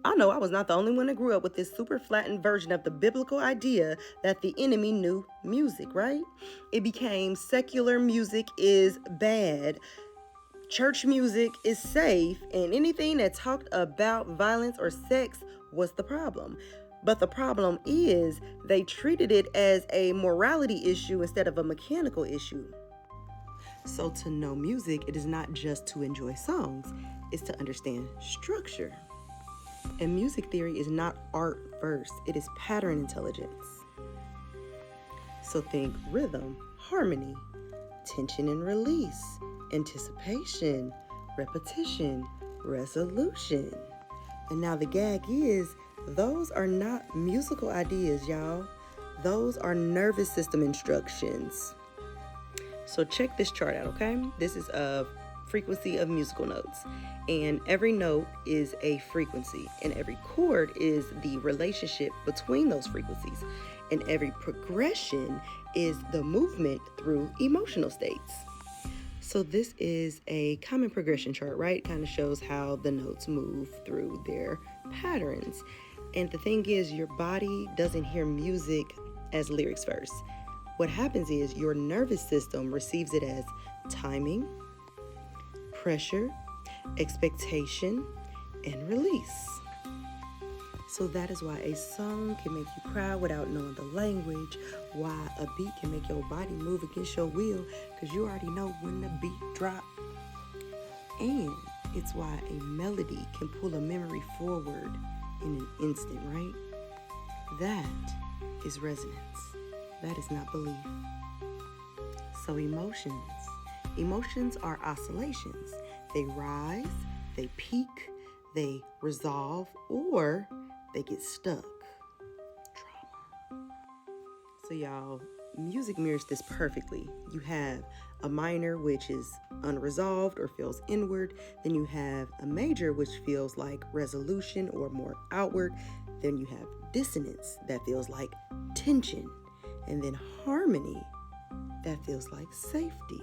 I know I was not the only one that grew up with this super flattened version of the biblical idea that the enemy knew music, right? It became secular music is bad, church music is safe, and anything that talked about violence or sex was the problem. But the problem is they treated it as a morality issue instead of a mechanical issue. So to know music, it is not just to enjoy songs, it's to understand structure. And music theory is not art first, it is pattern intelligence. So think rhythm, harmony, tension and release, anticipation, repetition, resolution. And now the gag is, those are not musical ideas, y'all. Those are nervous system instructions. So check this chart out, okay? This is a frequency of musical notes. And every note is a frequency. And every chord is the relationship between those frequencies. And every progression is the movement through emotional states. So this is a common progression chart, right? Kind of shows how the notes move through their patterns. And the thing is, your body doesn't hear music as lyrics first. What happens is your nervous system receives it as timing, pressure, expectation, and release. So that is why a song can make you cry without knowing the language, why a beat can make your body move against your will, because you already know when the beat drop. And it's why a melody can pull a memory forward in an instant, right? That is resonance. That is not belief. So emotions are oscillations. They rise, they peak, they resolve, or they get stuck. Trauma. So y'all, music mirrors this perfectly. You have a minor, which is unresolved or feels inward. Then you have a major, which feels like resolution or more outward. Then you have dissonance that feels like tension. And then harmony that feels like safety.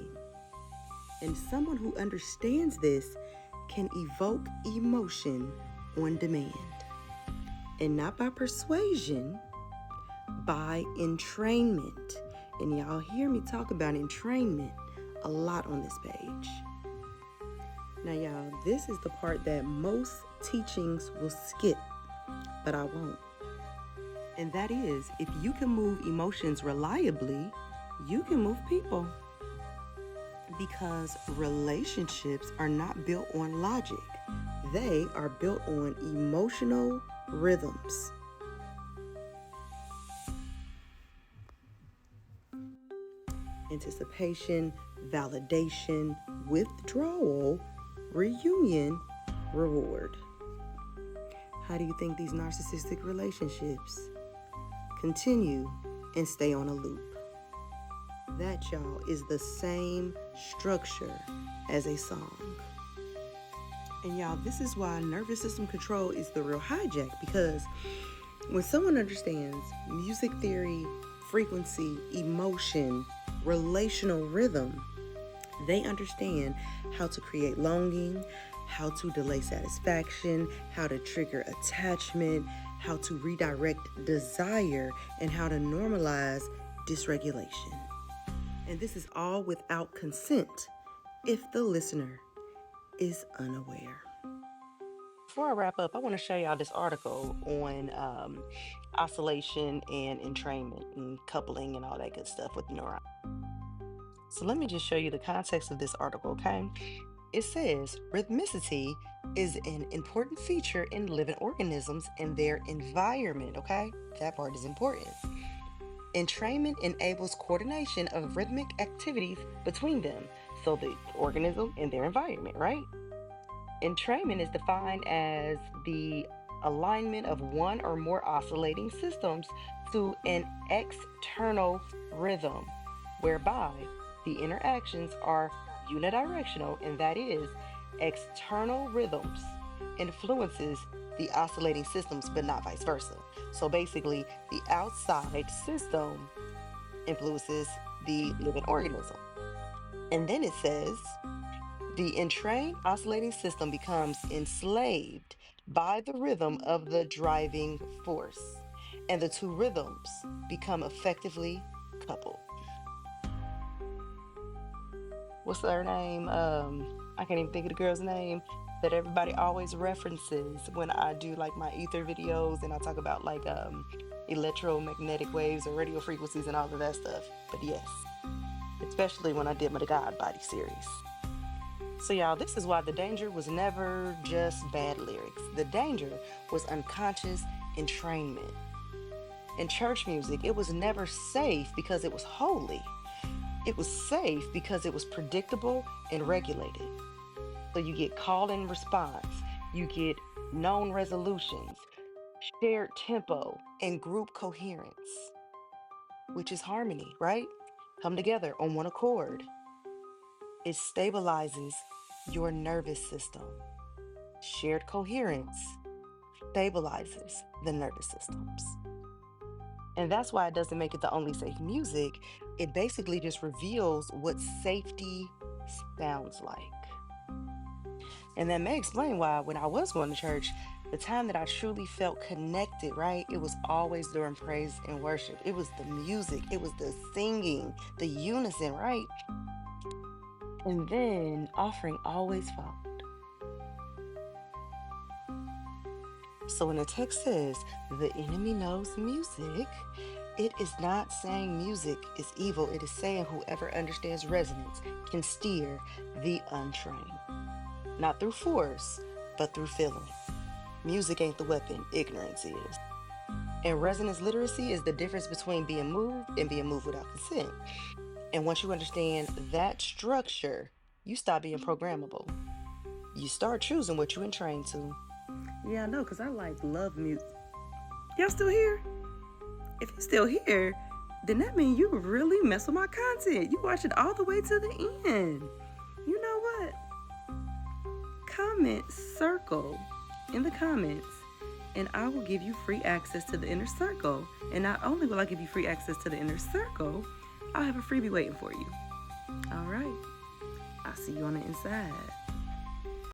And someone who understands this can evoke emotion on demand. And not by persuasion, by entrainment. And y'all hear me talk about entrainment a lot on this page. Now y'all, this is the part that most teachings will skip, but I won't. And that is, if you can move emotions reliably, you can move people. Because relationships are not built on logic. They are built on emotional rhythms. Anticipation, validation, withdrawal, reunion, reward. How do you think these narcissistic relationships continue and stay on a loop? That, y'all, is the same structure as a song. And y'all, this is why nervous system control is the real hijack, because when someone understands music theory, frequency, emotion, relational rhythm, they understand how to create longing, how to delay satisfaction, how to trigger attachment, how to redirect desire, and how to normalize dysregulation. And this is all without consent if the listener is unaware. Before I wrap up, I want to show y'all this article on oscillation and entrainment and coupling and all that good stuff with neurons. So let me just show you the context of this article, okay? It says rhythmicity is an important feature in living organisms and their environment, okay? That part is important. Entrainment enables coordination of rhythmic activities between them, so the organism and their environment, right? Entrainment is defined as the alignment of one or more oscillating systems to an external rhythm, whereby the interactions are unidirectional, and that is, external rhythms influences the oscillating systems, but not vice versa. So basically, the outside system influences the living organism. And then it says, the entrained oscillating system becomes enslaved by the rhythm of the driving force, and the two rhythms become effectively coupled. What's her name? I can't even think of the girl's name that everybody always references when I do like my ether videos and I talk about like electromagnetic waves or radio frequencies and all of that stuff. But yes, especially when I did my God Body series. So, y'all, this is why the danger was never just bad lyrics. The danger was unconscious entrainment. In church music, it was never safe because it was holy. It was safe because it was predictable and regulated. So, you get call and response, you get known resolutions, shared tempo, and group coherence, which is harmony, right? Come together on one accord. It stabilizes your nervous system. Shared coherence stabilizes the nervous systems. And that's why it doesn't make it the only safe music. It basically just reveals what safety sounds like. And that may explain why, when I was going to church, the time that I truly felt connected, right? It was always during praise and worship. It was the music, it was the singing, the unison, right? And then offering always followed. So when the text says, the enemy knows music, it is not saying music is evil. It is saying whoever understands resonance can steer the untrained. Not through force, but through feeling. Music ain't the weapon, ignorance is. And resonance literacy is the difference between being moved and being moved without consent. And once you understand that structure, you stop being programmable. You start choosing what you entrained to. Yeah, I know, because I love music. Y'all still here? If you're still here, then that means you really mess with my content. You watch it all the way to the end. You know what? Comment circle in the comments, and I will give you free access to the inner circle. And not only will I give you free access to the inner circle, I'll have a freebie waiting for you. All right. I'll see you on the inside.